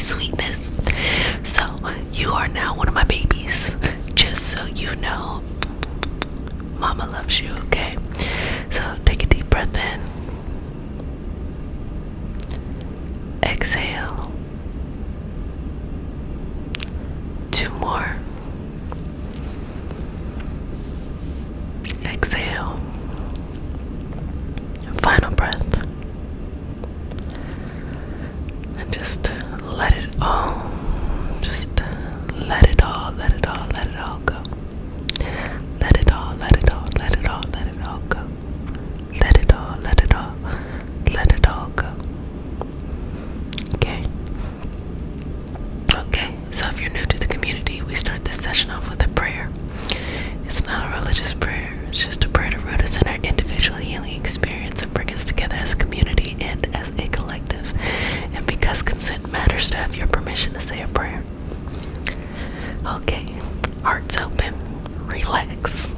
sweetness. So you are now one of my babies. Just so you know, Mama loves you, okay? So take a deep breath in. Exhale. 2 more. Exhale. Final breath. And just let it all, just let it all, let it all, let it all go. Let it all, let it all, let it all, let it all go. Let it all, let it all, let it all go. Okay. Okay, so if you're new to the community, we start this session off with a prayer. It's not a religious prayer, it's just a prayer to root us in our individual healing experience and bring us together as a community and as a collective. And because consent matters, to have your permission to say a prayer. Okay, hearts open, relax.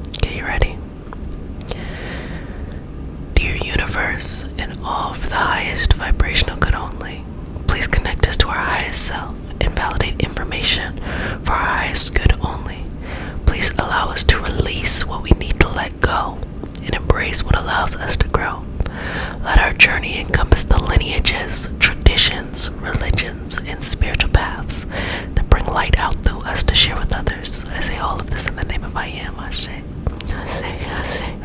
Okay, you ready? Dear universe, and all for the highest vibrational good only, please connect us to our highest self and validate information for our highest good only. Please allow us to release what we need to let go and embrace what allows us to grow. Let our journey encompass the lineages, traditions, religions, and spiritual paths that bring light out through us to share with others. I say all of this in the name of I am. I say.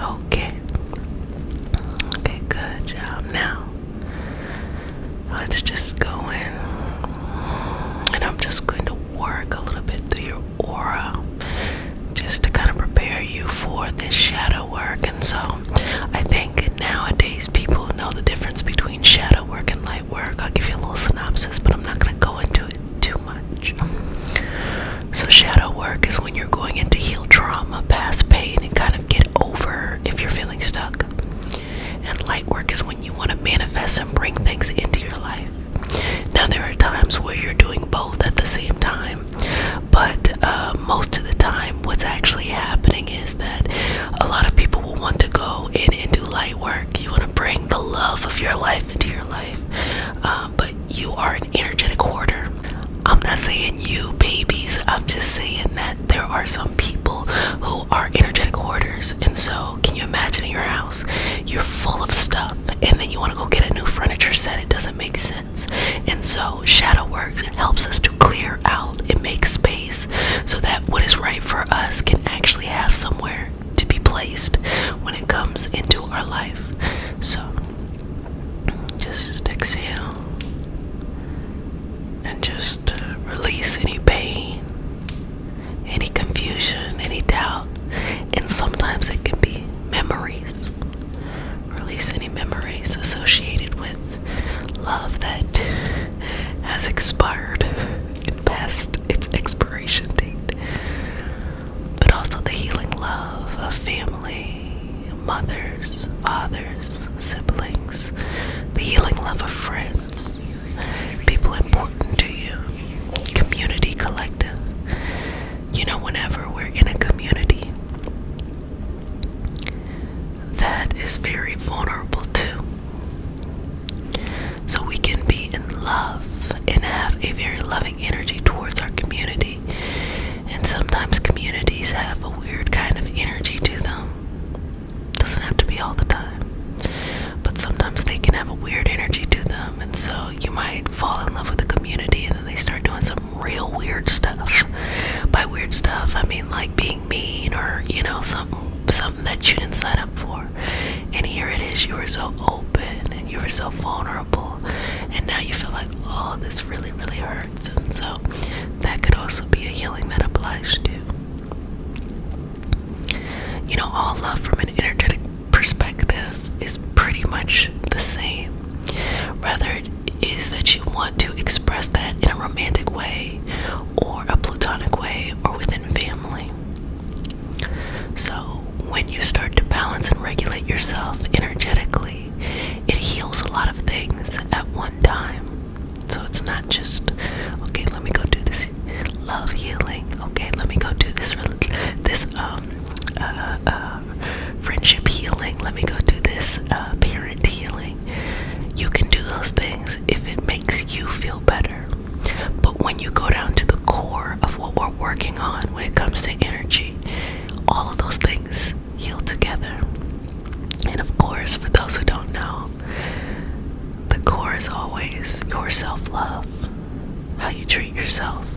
Okay. Okay, good job. Now, let's just go in. And I'm just going to work a little bit through your aura, just to kind of prepare you for this shadow work. And so I think nowadays people know the difference between shadow work and light work. I'll give you a little synopsis, but I'm not going to go into it too much. So shadow work is when you're going in to heal trauma, past pain, and kind of get over if you're feeling stuck. And light work is when you want to manifest and bring things into your life. Now there are times where you're doing both at the same time, but most of the time what's actually happening is that a lot of people will want to go in and do light work. You want to bring the love of your life into your life, but you are an energetic hoarder. I'm not saying you babies, I'm just saying that there are some people who are energetic hoarders. And so can you imagine in your house, you're full of stuff, and then you want to go get a new furniture set? It doesn't make sense. And so shadow work helps us to clear out and make space so that what is right for us can actually have somewhere to be placed when it comes into our life. So just exhale and just release any pain, any confusion, any doubt. And sometimes it can be memories. Release any memories associated with love that has expired and passed its expiration date. But also the healing love of family, mothers, fathers, siblings. The healing love of friends, people important to you, community, collective. You know, whenever we're in a community that is very vulnerable too, so we can be in love and have a very loving energy towards our community. And sometimes communities have a weird kind of energy to them. Doesn't have to be all the time, but sometimes they can have a weird energy to them. And so you might fall in love with the community and then they start doing some real weird stuff. By weird stuff, I mean like being mean, or something that you didn't sign up for. And here it is, you were so open and you were so vulnerable, and now you feel like, oh, this really, really hurts. And so that could also be a healing that applies to, all love from an energetic perspective is pretty much the same. Rather, it is that you want to express that in a romantic way, or a platonic way, or within family. So when you start to balance and regulate yourself energetically, it heals a lot of things at one time. So it's not just, okay, let me go do this love healing. Okay, let me go do this friendship healing. Let me go do this parent healing. You can do those things if it makes you when you go down to the core of what we're working on when it comes to energy, all of those things heal together. And of course, for those who don't know, the core is always your self-love, how you treat yourself.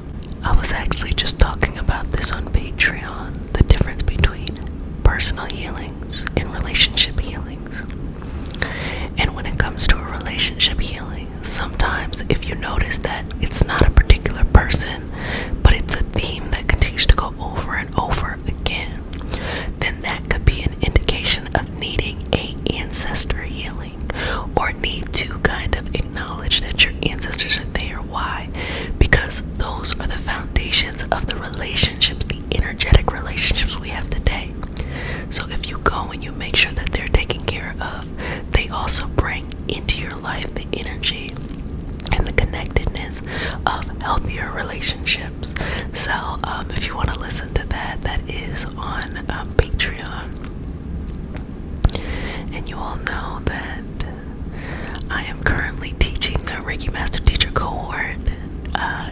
I was actually just talking about this on Patreon, the difference between personal healings and relationship healings. And when it comes to a relationship healing, sometimes if you notice that it's not a particular person, but it's a theme that continues to go over and over again, then that could be an indication of needing a ancestor healing, or need to kind of acknowledge that your ancestors are there. Why? Because those are the foundations of the relationships, the energetic relationships we have today. So if you go and you make sure that they're taken care of, they also bring into your life the energy and the connectedness of healthier relationships. So if you want to listen to that, that is on Patreon. And you all know that I am currently teaching the Reiki Master Teacher cohort.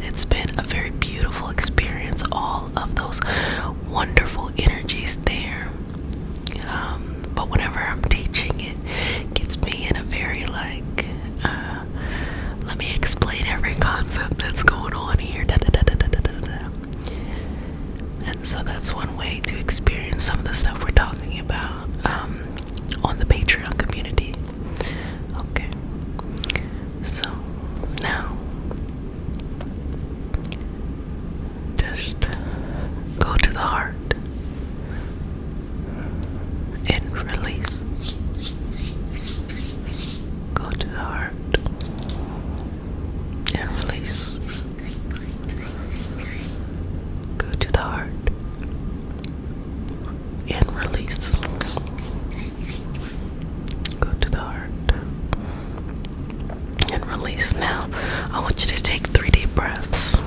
It's been a very beautiful experience, all of those wonderful energies there. But whenever I'm teaching, it gets me in a very let me explain every concept that's going on here. And so that's one way to experience some of the stuff we're talking about on the Patreon community. Okay, so now just go to the heart and release. Go to the heart and release. Go to the heart and release. Go to the heart and release. Now, I want you to take 3 deep breaths.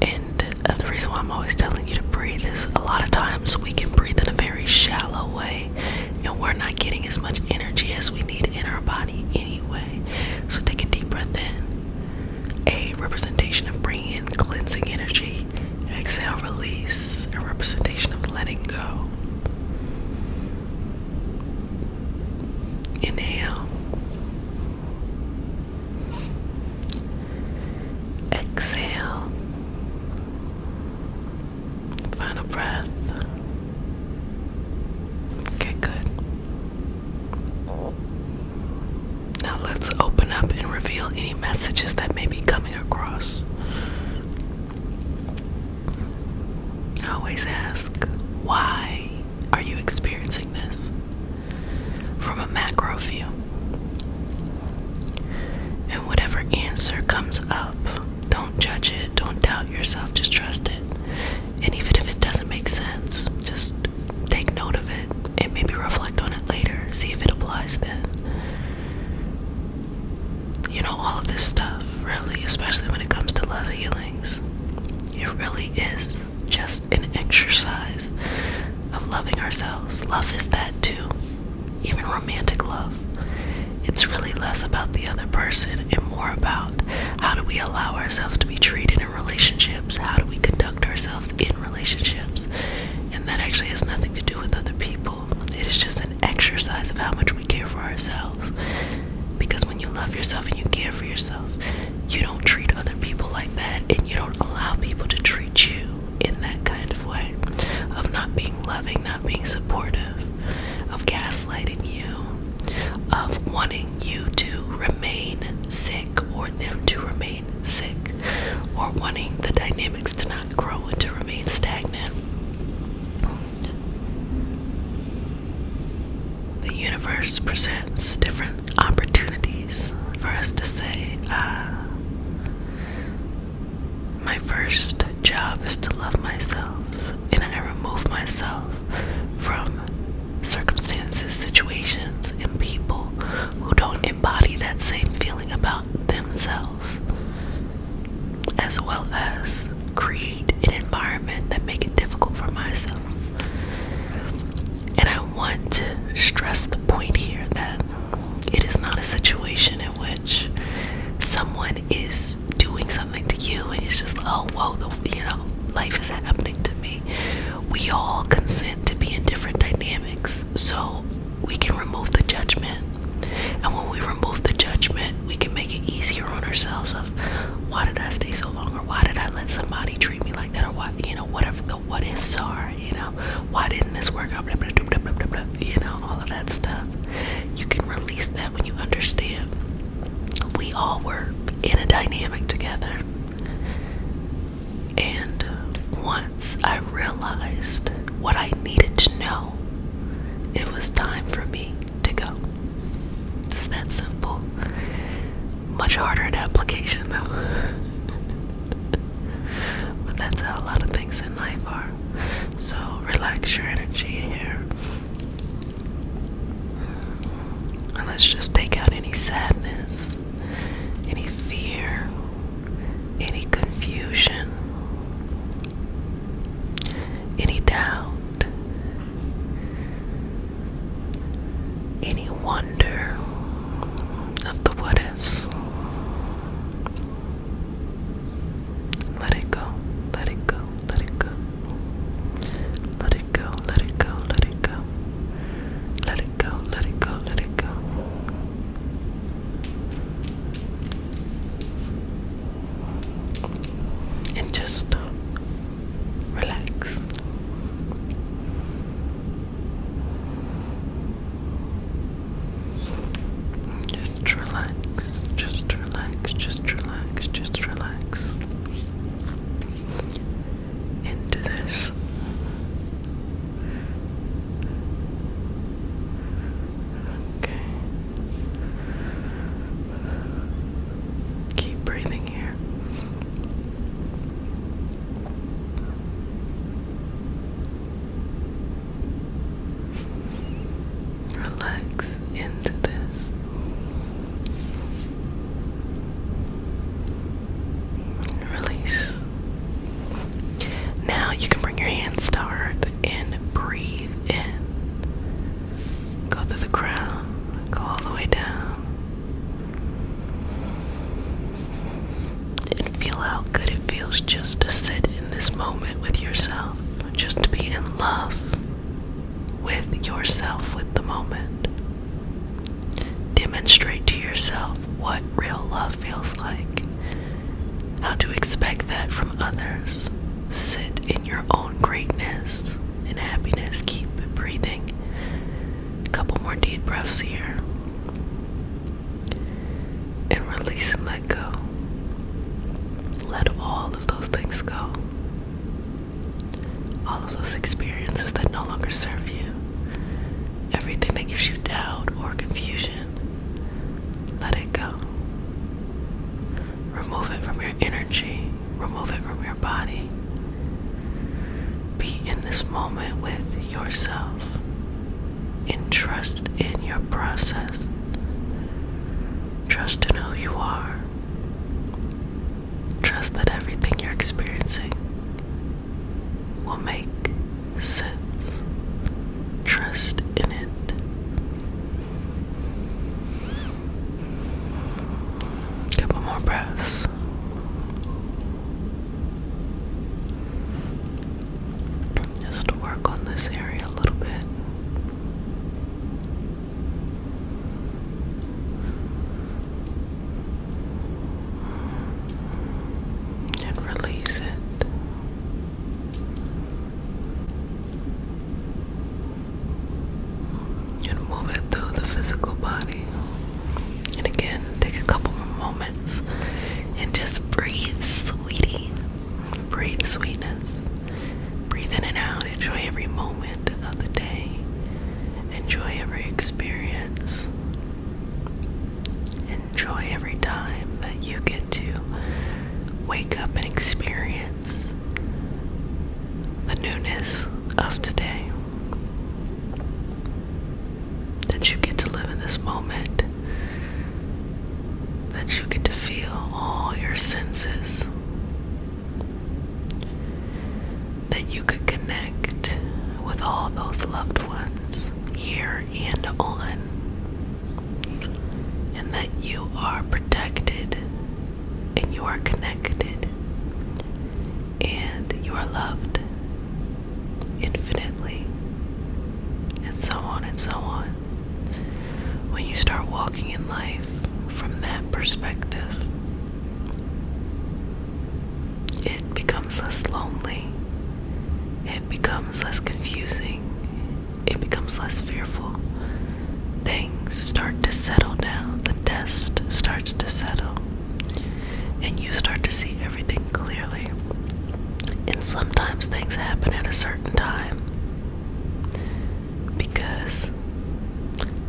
And the reason why I'm always telling you to breathe is a lot of times we can breathe in a very shallow way, and we're not getting as much energy as we need in our body anyway. So take a deep breath in, a representation of bringing in cleansing energy. Exhale, release, a representation of letting go. Inhale. Exhale. Final breath. Okay, good. Now let's open up and reveal any messages that may be coming across. I always ask, why are you experiencing this? From a macro view. And whatever answer comes up, don't judge it, don't doubt yourself, just trust it. And even if it doesn't make sense, just take note of it and maybe reflect on it later, see if it applies then. You know, all of this stuff, really, especially when it comes to love healings, it really is just an exercise of loving ourselves. Love is that too, even romantic love. It's really less about the other person and more about how do we allow ourselves to be treated in relationships, how do we conduct ourselves in relationships. And that actually has nothing to do with other people. It is just an exercise of how much we care for ourselves. Because when you love yourself and you care for yourself, you don't treat other people like that, and you don't allow people to treat you in that kind of way, of not being loving, not being supportive, of gaslighting you, of wanting you to remain sick or them to remain sick, or wanting the dynamics to not grow and to remain stagnant. The universe presents different opportunities for us to say, my first job is to love myself, and I remove myself from circumstances, situations, and people who don't embody that same feeling about themselves, as well as create an environment that make it difficult for myself. And I want to stress the point here that it is not a situation in which someone is doing something why did I stay so long, or why did I let somebody treat me like that, or why, whatever the what ifs are, why didn't this work out, blah, blah, blah, blah, blah, blah, all of that stuff. You can release that when you understand we all were in a dynamic together. And once I realized what I needed to know, it was time for me to go. It's that simple. Much harder in application though. But that's how a lot of things in life are. So relax your energy here. And let's just take out any sadness, any fear, any confusion, any doubt, any wonder of the what ifs. Let it go, let it go, let it go. Let it go, let it go, let it go. Let it go, let it go, let it go. And just relax. Just relax, just relax, just relax, just relax. Into this. Okay. Keep breathing here. Relax into this. Release. Now you can bring your hands to earth and breathe in. Go through the crown, go all the way down. And feel how good it feels just to sit in this moment with yourself. Just to be in love with yourself, with the moment. Demonstrate to yourself what real love feels like. How to expect that from others. Sit in your own greatness and happiness. Keep breathing. A couple more deep breaths here. And release and let go. Let all of those things go. All of those experiences that no longer serve you. Everything that gives you doubt or confusion. Let it go. Remove it from your energy. Remove it from your body. Be in this moment with yourself. And trust in your process. Trust in who you are. Trust that everything you're experiencing will make sense. Trust in it. Couple more breaths. Just to work on this area a little bit. And release it. And move it through the physical body. And again, take a couple more moments and just breathe, sweetie. Breathe sweetness. Breathe in and out. Enjoy every moment of the day. Enjoy every experience. Enjoy every time that you get to wake up and experience the newness of today. That you get to live in this moment. That you get to feel all your senses. That you could connect with all those loved ones here and on. And that you are protected and you are connected and you are loved infinitely, and so on and so on. When you start walking in life from that perspective, becomes less confusing. It becomes less fearful. Things start to settle down. The dust starts to settle. And you start to see everything clearly. And sometimes things happen at a certain time because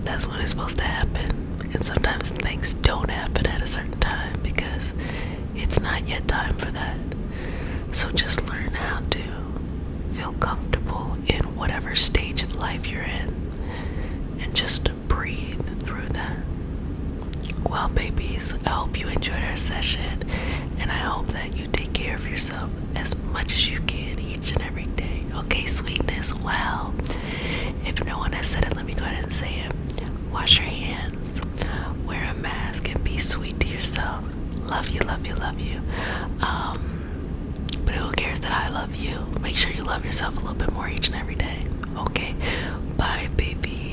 that's when it's supposed to happen. And sometimes things don't happen at a certain time because it's not yet time for that. So just learn how to feel comfortable in whatever stage of life you're in and just breathe through that. Well, babies, I hope you enjoyed our session, and I hope that you take care of yourself as much as you can each and every day. Okay, sweetness? Well, if no one has said it, let me go ahead and say it. Wash your hands, wear a mask, and be sweet to yourself. Love you, love you, love you. But who cares that I love you? Make sure you love yourself a little bit more each and every day. Okay, bye, baby.